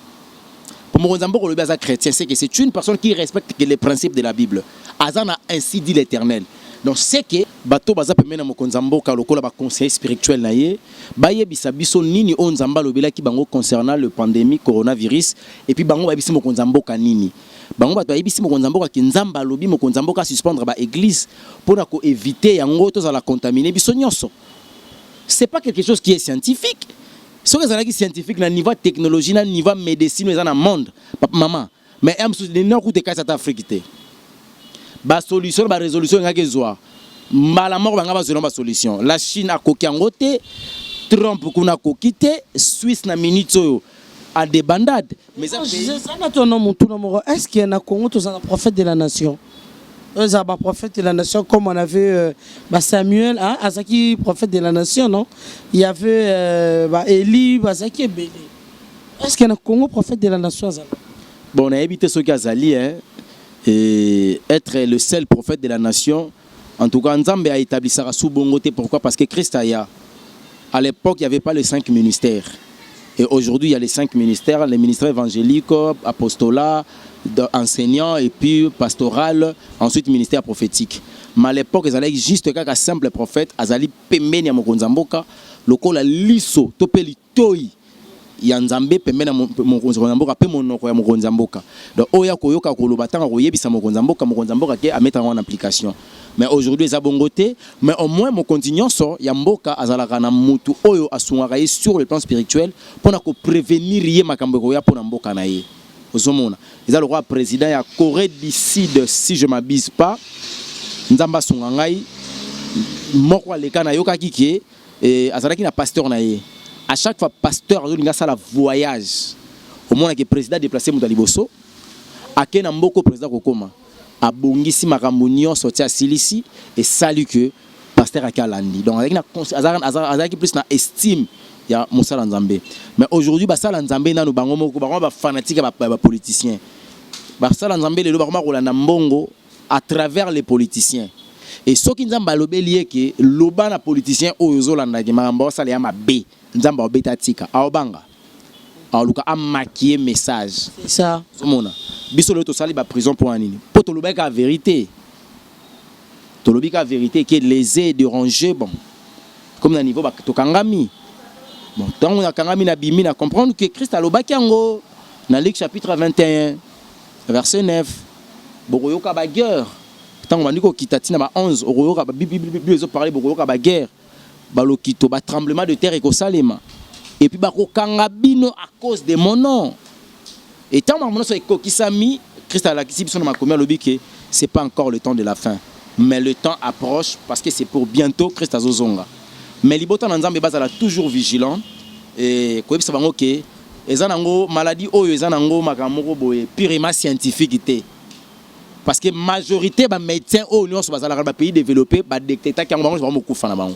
Pour Mokonzamboka le baza chrétien, c'est que c'est une personne qui respecte les principes de la Bible. Azana ainsi dit l'Éternel. Donc c'est que bato baza pemena Mokonzamboka lokola ba conseiller spirituel na ye ba yebisa biso nini on nzamba lobela ki bango concernant le pandémie coronavirus et puis bango ba yebisi Mokonzamboka nini. Bango bato yebisi Mokonzamboka ki nzamba lobi Mokonzamboka suspendre ba église pour na ko éviter yango to za la contaminer biso nyonso. C'est pas quelque chose qui est scientifique. Ce que c'est scientifique na niveau technologie na niveau médecine dans le monde papa maman mais am sous les nord côté South Afrique té ba solution ba résolution ngake zoa mala mort banga ba zona ba solution la Chine a koki angote Trump kuna kokite Suisse na minute oyo a des bandades mais ça est-ce qu'il y a un Congo tous un prophète de la nation? Un prophète de la nation comme on avait Samuel, hein, Azaki prophète de la nation, non? Il y avait Élie, Azaki et Bélé. Est-ce qu'il y a un Congo prophète de la nation? Bon, on a évité ce qu'Azali, hein, et être le seul prophète de la nation. En tout cas, Nzambe a établi ça sous Bongote. Pourquoi? Parce que Christ a à l'époque, il n'y avait pas les 5 ministères. Et aujourd'hui, il y a les 5 ministères, les ministères évangéliques, apostolat, enseignant et puis pastoral, ensuite ministère prophétique. Mais à l'époque, ils allaient juste un simple prophète, Azali pemeni ya Mokonzamboka, lokola liso, topeli toi. Yanzambe pemena Mokonzamboka pe monoko ya Mokonzamboka. Donc oya koyoka koloba tanga koyebisa Mokonzamboka ke a mettre en application. Mais aujourd'hui les abongoté, mais au moins mon continent sort ya mboka azalaka na mutu oyo asungaka sur le plan spirituel pour na ko prévenir yé makambo ya pona mboka na ye. Ozomona. Ils le roi président ya Corée du Sud si je m'abuse pas. Nzamba sungangai moko aleka na yoka kiki azalaki na pasteur na ye. À chaque fois, pasteur a ça la voyage. Au moment où le président déplacé Moudaliboso, à quel mboko président Kokoma, a bongisi makambo sorti à Silisi et salut que pasteur a kalandi. Donc avec na azaki plus na estime ya mosala nzambe. Mais aujourd'hui basala nzambe nanu bango moko bango ba fanatique ba politiciens. Basala nzambe lelo bango makolanda mbongo à travers les politiciens. Et ce qui nzamba lobeli eke loba na politicien oyo zolanda ki makambo sala ya mabe nzamba obeta tika aobanga aoluka a maquiller message. C'est ça. Somona biso le to sali ba prison pour anini po to lobeka vérité. To lobika vérité que les dérangés bon comme na niveau ba to kangami. Bon tant on a kangami na bimi na comprendre que Christ a lobaki yango na Luc chapitre 21 verset 9 bokoyoka ba guerre. Tant on dit que Tina ba 11 oroyoka ba bible zo parler bokoyoka ba guerre ba lokito ba tremblement de terre et ko salema. Et puis bako kangabino à cause de mon nom. Et tant mon nom soit kokisami Christ a la kisi biso na makomia lobi que c'est pas encore le temps de la fin mais le temps approche parce que c'est pour bientôt Christ azozonga. Mais libota na nzambe bazala toujours vigilant et ko yebisa bango ke ezanango maladie oyo ezanango makamoko boye purement scientifique té. Parce que majorité ba médecins au nyonso bazala ba pays développés ba détecter kango bango ba mokufa na bango.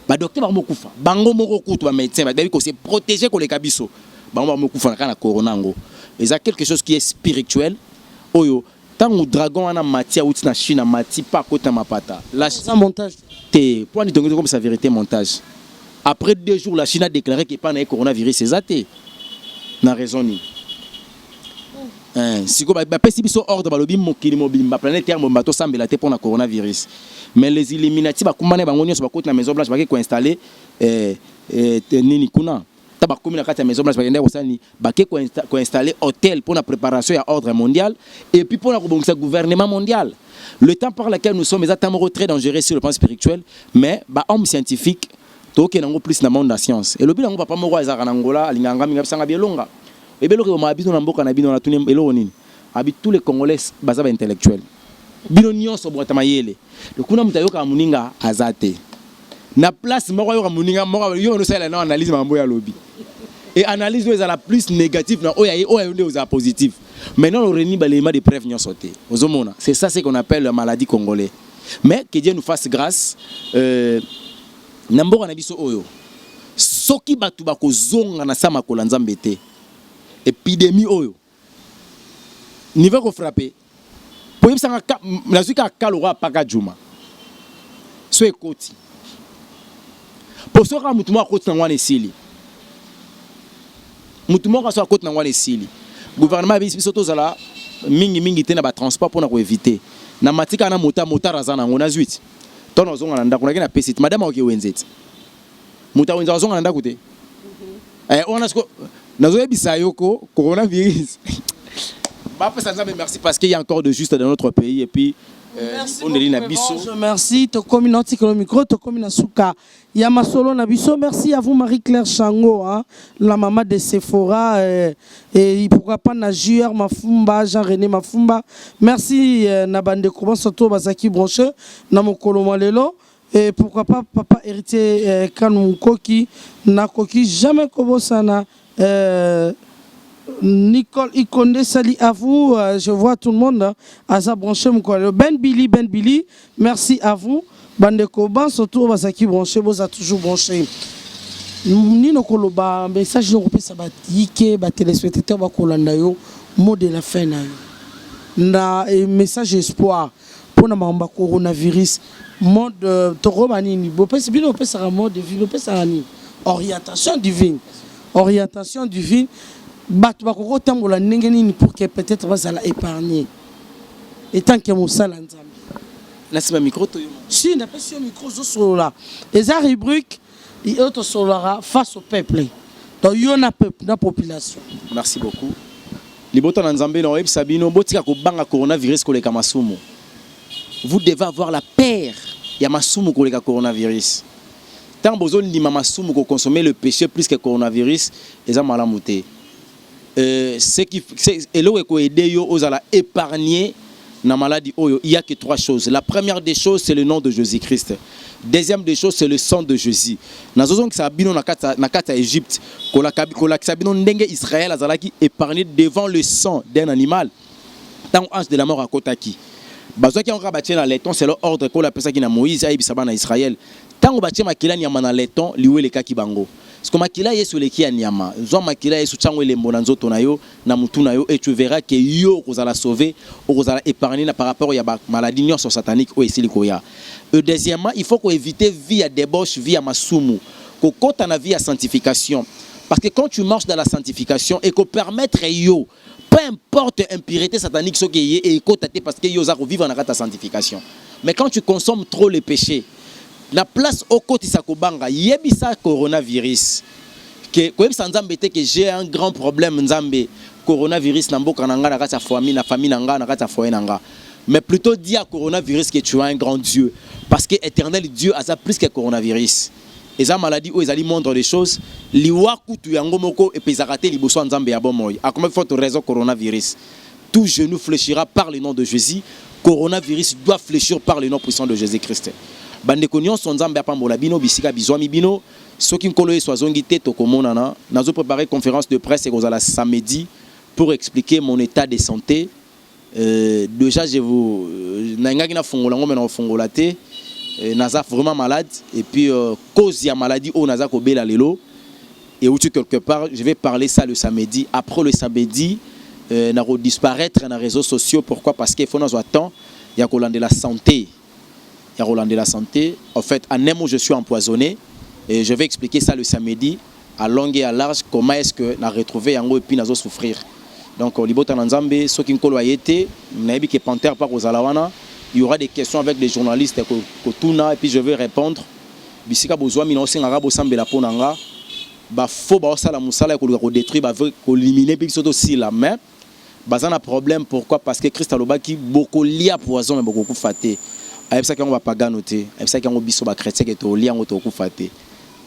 Ba docteur ba mokufa. Bango moko kutu ba médecin ba debi ko se protéger ko le kabiso. Bango ba mokufa na corona ngo. Eza quelque chose qui est spirituel. Oyo tango dragon ana matière ou na Chine mati pas côté mapata. La C'est un montage. Té pour ni tongo comme sa vérité montage. Après 2 jours la Chine a déclaré qu'il pas na coronavirus c'est até. Na raison ni. Si vous avez un ordre balobi mokili mobimba planète Terre mombato sambela te pour le coronavirus. Mais les Illuminati ba kumane bango nyonso ba côté na maison blanche ba ko installer nini kuna. Ta ba komina kati ya maison blanche ba kende ko sani ba ko installer hôtel pour la préparation ya ordre mondial et puis pour la rebongisa gouvernement mondial. Le temps par lequel nous sommes exactement très dangereux sur le plan spirituel mais ba homme scientifique to ke nango plus na monde la science. Et le bilango papa moko ezaka na Angola alinganga minga bisanga bielonga. Et bien, on a habité dans mboka na bino na tunem elonini. Habite tous les Congolais bazaba intellectuels. Bino nyonso boata mayele. Le kuna mutayoka muninga azate. Na place moko yoka muninga moko yo no sala na analyse mambo ya lobby. Et analyse nous la plus négative na oya onde aux positif. Maintenant on réunit balema de preuves nyonso te. Ozomona. C'est ça ce qu'on appelle la maladie congolaise. Mais que Dieu nous fasse grâce na mboka na biso oyo. Soki batu bakozonga na sama ko nzambe te. Épidémie oyo niveau ko frapper pour y sanga la suka kalora paka juma so ekoti pour so ka mutumo akoti na ngwana esili mutumo ka so akoti na ngwana esili gouvernement biso tozala mingi te na ba transport pour na ko éviter na matika na mota razana ngona 18 tono zonga na ndako na pesit madame oke wenzeti muta wenza zonga na ndako te on a nazoyebisa yoko coronavirus. Merci parce qu'il y a encore de juste dans notre pays et puis on est na biso. Merci to communauté que le micro to communauté suka ya masolo na biso. Merci à vous Marie-Claire Chango hein, la maman de Sephora et pourquoi pas na JR Mafumba Jean-René Mafumba. Merci na bande comment surtout bazaki branché na mokolo malelo. Et pourquoi pas papa héritier Kanoukoki na koki jamais kobosana Nicole Ikonde sali à vous je vois tout le monde à sa branché Ben Billy merci à vous bande koban surtout basaki branché boza toujours branché ni nokoloba message no kopesa batike ba téléspectateurs ba kolanda yo mot de la fin na message espoir pour na mamba coronavirus mode torobanini bopesa bino pesa mode de vie pesa ani orientation divine bat bakoko tambola ndenge nini pour que peut-être bazala épargner et tant que mosala nzambe là c'est ma micro to si na pesi micro zo solo eza rubrique et autre solara face au peuple donc yo na peuple na population. Merci beaucoup libota na nzambe na web sabino botika ko banga coronavirus ko leka masumu. Vous devez avoir la peur. Il y a masumu ko leka coronavirus. Tant besoin de masumu ko consommer le péché plus que coronavirus, eza malamu te. Ce qui est là ko aider yo ozala épargner na maladie oyo. Il y a que 3 choses. La première des choses c'est le nom de Jésus-Christ. Deuxième des choses c'est le sang de Jésus. Nazozon ki sabino na kata Égypte ko la sabino ndenge Israël azalaki épargné devant le sang d'un animal. Tant ange de la mort à Kotaki. Bazo ki on rabatie na laiton c'est l'ordre ko la pesa ki na Moïse ayi bisaba na Israël. Tant on batie makila ni amana laiton liwe le kaki bango. parce que makila yesu leki ya nyama zo makila yesu chango elembo na nzoto na yo na mutu na yo et tu verras que yo kozala sauver kozala épargner par rapport ya maladie nyonso satanique o esili koya. Deuxièmement, il faut qu'on évite vie à débauche, vie à masumu, qu'on compte na vie à sanctification. Parce que quand tu marches dans la sanctification et qu'on permettre yo, peu importe l'impureté satanique ce qui est et parce que yo za vivre dans ta sanctification. Mais quand tu consommes trop les péchés, la place au côté sakobanga yebisa coronavirus que comme ça nzambe que j'ai un grand problème nzambe coronavirus na mboka nanga na kata famille nanga na kata foyer nanga. Mais plutôt dire à coronavirus que tu es un grand Dieu. Parce que éternel Dieu a plus que coronavirus. Et ça maladie où ils allaient montrer des choses. Liwa kutu yango moko et puis zarate liboso nzambe ya bomoy. A combien de fois raison coronavirus. Tout genou fléchira par le nom de Jésus. Coronavirus doit fléchir par le nom puissant de Jésus-Christ. Bande konyon son nzambe apambola bino bisika bizwami bino. Soki nkolo eswazongi te tokomonana. Nazo préparer conférence de presse et kozala samedi pour expliquer mon état de santé. Déjà je vous nangaki na fongola ngomena fongola te naza vraiment malade et puis cause ya maladie o naza ko bela lelo et où tu quelque part je vais parler ça le samedi. Après le samedi na ko disparaître dans les réseaux sociaux. Pourquoi? Parce qu'il faut nous attendre il y a Roland de la santé. Il y a Roland de la santé. En fait en un mot je suis empoisonné et je vais expliquer ça le samedi à longue et à large comment est-ce que na retrouver yango et puis nazo souffrir. Donc, au Libota Nzambe, ceux qui ont été, il y aura des questions avec des journalistes et puis je vais répondre. Bisika besoin mino singa bo sambela ponanga ba fo ba sala musala ko détruire ba ko éliminer puis surtout si la main bazana problème. Pourquoi? Parce que Christ alobaki beaucoup lia poison mais beaucoup faté. Avec ça qu'on va pas ganoter, avec ça qu'on biso ba chrétien que to lia ngo to ku faté.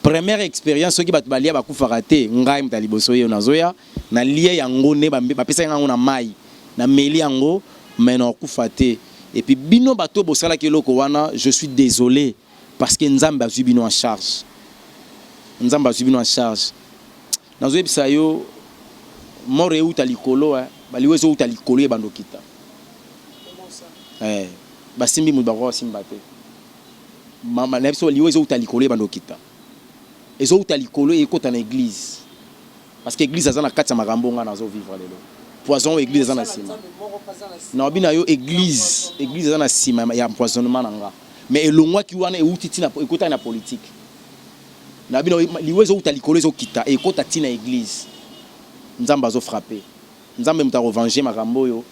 Première expérience ceux qui bat balia ba ku farate ngai mta liboso yo nazoya na lia yango ne ba pesa yango na mai na meli yango mais na ku faté. Et puis bino bato bosala ke loko wana je suis désolé parce que nzamba azui bino en charge. Nzamba azui bino en charge. Nazoye bisa yo more uta likolo baliwezo uta likolo e bandokita. Comment ça? Basimbi mu bako simbate. Mama nebso liwezo uta likolo e bandokita. Ezo uta likolo e kota na église. Parce que église azana kati ya makambo nga nazo vivre lelo. Poison église azana sima. Na bina yo église azana sima ya empoisonnement nanga. Mais elongwa ki wana e utiti na ekota na politique. Na bina liwezo uta likolo ezo kita e kota tina église. Nzamba zo frapper. Nzamba muta revenger makambo yo.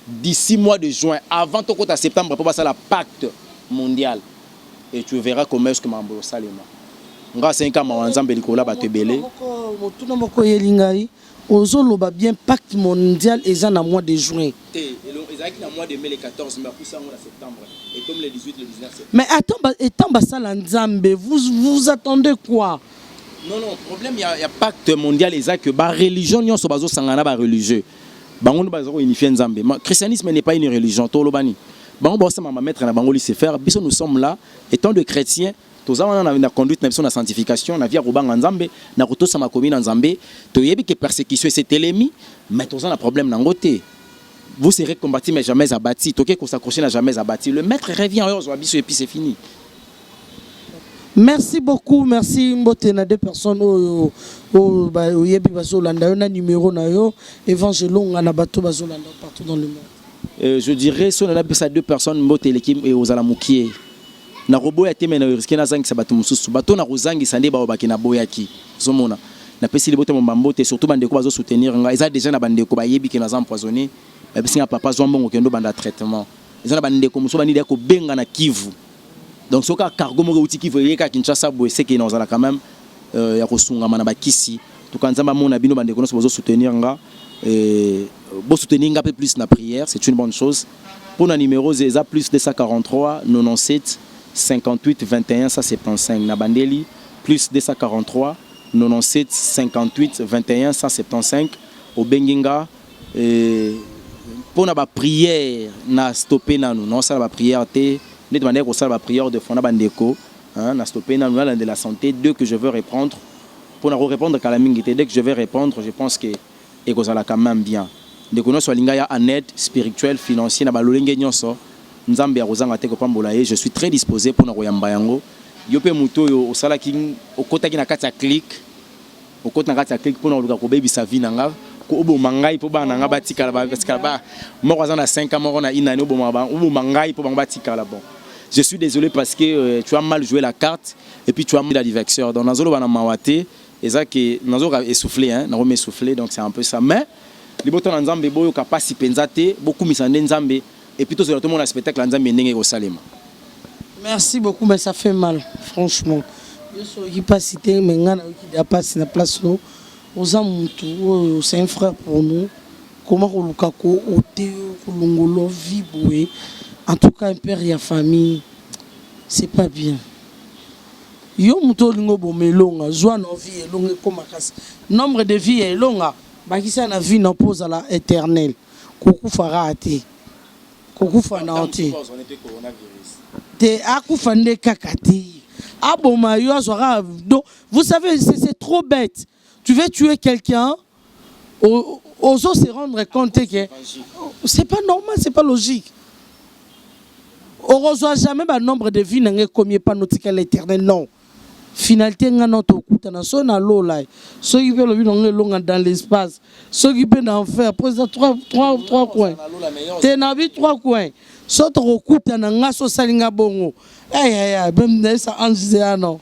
D'ici mois de juin avant to kota septembre pour passer la pacte mondial. Et tu verras comment est-ce que mambo salema. Nga 5 ans manzambe likola batebele motuna moko yelingai ozoloba bien pacte mondial eza na mois de juin et ezaki na mois de mai le 14 mais pour ça on septembre et comme le 18 le 19 septembre. Mais attends basala nzambe vous attendez quoi? Non problème il y a pacte mondial ezaki ba religion nyonso bazo sangana ba religieux bango bazo unifier nzambe. Christianisme n'est pas une religion to lobani bango bossa mama mettre na bango lycée faire biso nous sommes là étant de chrétiens. Tous on a la conduite na sanctification na via robanga nzambe na kotosa makomi na nzambe to yebi que persécution c'est ennemi mais tous on a problème na ngote. Vous serez combattu mais jamais abattu. Toké qu'on s'accrocher n'a jamais abattu. Le maître revient en et puis c'est fini. Merci beaucoup, merci Mbotena deux personnes au yebi bazolanda na numéro na yo évangélon na bato bazolanda partout dans le monde. Je dirais si on a ça deux personnes Mbotele Kim et aux alamukié. Na robo ya teme na risque na zangi sabatu mususu bato na rozangi sande ba obaki na boyaki zomona na pesi libote mo mbambote surtout bande ko bazo soutenir nga eza déjà na bande ko bayebi ke na za empoisonné ba bisinga papa zombo ngokendo banda traitement eza na bande ko muso bani de ko benga na Kivu donc soka cargo mo uti Kivu yeka Kinshasa bo c'est que na zala quand même ya ko sunga mana bakisi to kanzamba mona bino bande ko no bazo soutenir nga bo soutenir nga peu plus na prière c'est une bonne chose pour un numéro zeza plus 243 97 58 21 175 Nabandeli plus 243 97 58 21 175 au Benginga pour na ba prière na stopper na nous non ça la prière té ne demander ko ça la prière de fona bandeko hein na stopper na nous là de la santé deux que je veux répondre pour na répondre à la mingité dès que je vais répondre je pense que et ko ça la quand même bien de connaître soit linga ya en aide spirituelle financière na ba lolenge nyonso nzambe ya kozanga te ko pambola ye je suis très disposé pour na koyamba yango yo pe muto yo osala ki okotaki na kati ya click okota na kati ya clique pour na luka ko baby sa vie nanga ko obo mangai po ba nanga batikala ba parce que ba moko za na 5 ans moko na inani obo mangai po ba batikala bon. Je suis désolé parce que tu as mal joué la carte et puis tu as mis la diverseur. Donc nazolo bana mawate eza que nazolo essoufflé hein, na remet essoufflé donc c'est un peu ça mais les boutons nzambe boyo kapasi penzate beaucoup misande nzambe et puis tout le monde a spectacle nzambe ndenge ko salema. Merci beaucoup mais ça fait mal franchement. Je suis pas cité mais ngana qui a passé na place là aux amutu c'est un frère pour nous. Comment ko lukako ote ko longolo viboué. En tout cas, un père et une famille, c'est pas bien. Yo muto lingo bomelonga, joie no vie est longue comme casse. Nombre de vie est long. Bakisa na vie na pose à la éternelle. Koku farate. Koku fanante. Te akufa nde kakati. Aboma yo azora. Vous savez, c'est trop bête. Tu veux tuer quelqu'un, aux autres se rendre compte que c'est pas normal, c'est pas logique. On ne reçoit jamais le nombre de vies comme pas nautique l'éternel. Non. Finalité, on a notre écoute. Ceux qui peuvent le dans l'espace. Ceux qui peuvent en faire. Trois coins. Tu as vu 3 coins. Ceux qui peuvent en faire. Salinga bongo. Même ça, non.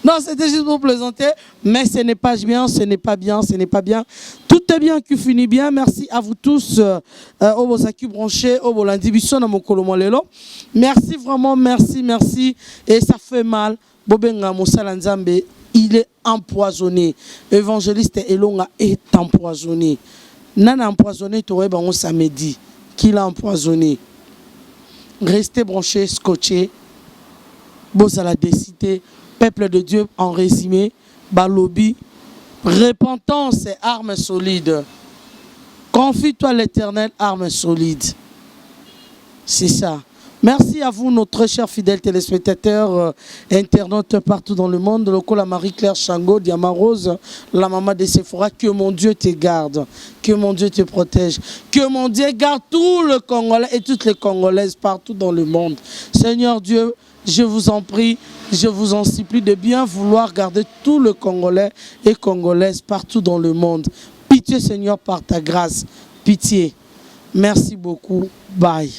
Non, c'était juste pour plaisanter, mais ce n'est pas bien, ce n'est pas bien, ce n'est pas bien. Tout est bien qui finit bien. Merci à vous tous. Obosaki branché, Obolandibison à mon colomolelo. Merci vraiment, merci, merci. Et ça fait mal. Bobenga Moussala Nzambe, il est empoisonné. Évangéliste Elonga est empoisonné. Nana empoisonné, Toré Bango samedi. Qui l'a empoisonné? Restez branchés, scotchés. Bozala décidé, peuple de Dieu en résumé, Balobi, repentance et armes solides. Confie-toi à l'Éternel, armes solides. C'est ça. Merci à vous, nos très chers fidèles téléspectateurs, internautes partout dans le monde. Le col à Marie-Claire Chango, Diama Rose, la maman de Sephora. Que mon Dieu te garde, que mon Dieu te protège, que mon Dieu garde tout le Congolais et toutes les Congolaises partout dans le monde. Seigneur Dieu, je vous en prie, je vous en supplie de bien vouloir garder tout le Congolais et Congolaises partout dans le monde. Pitié Seigneur par ta grâce. Pitié. Merci beaucoup. Bye.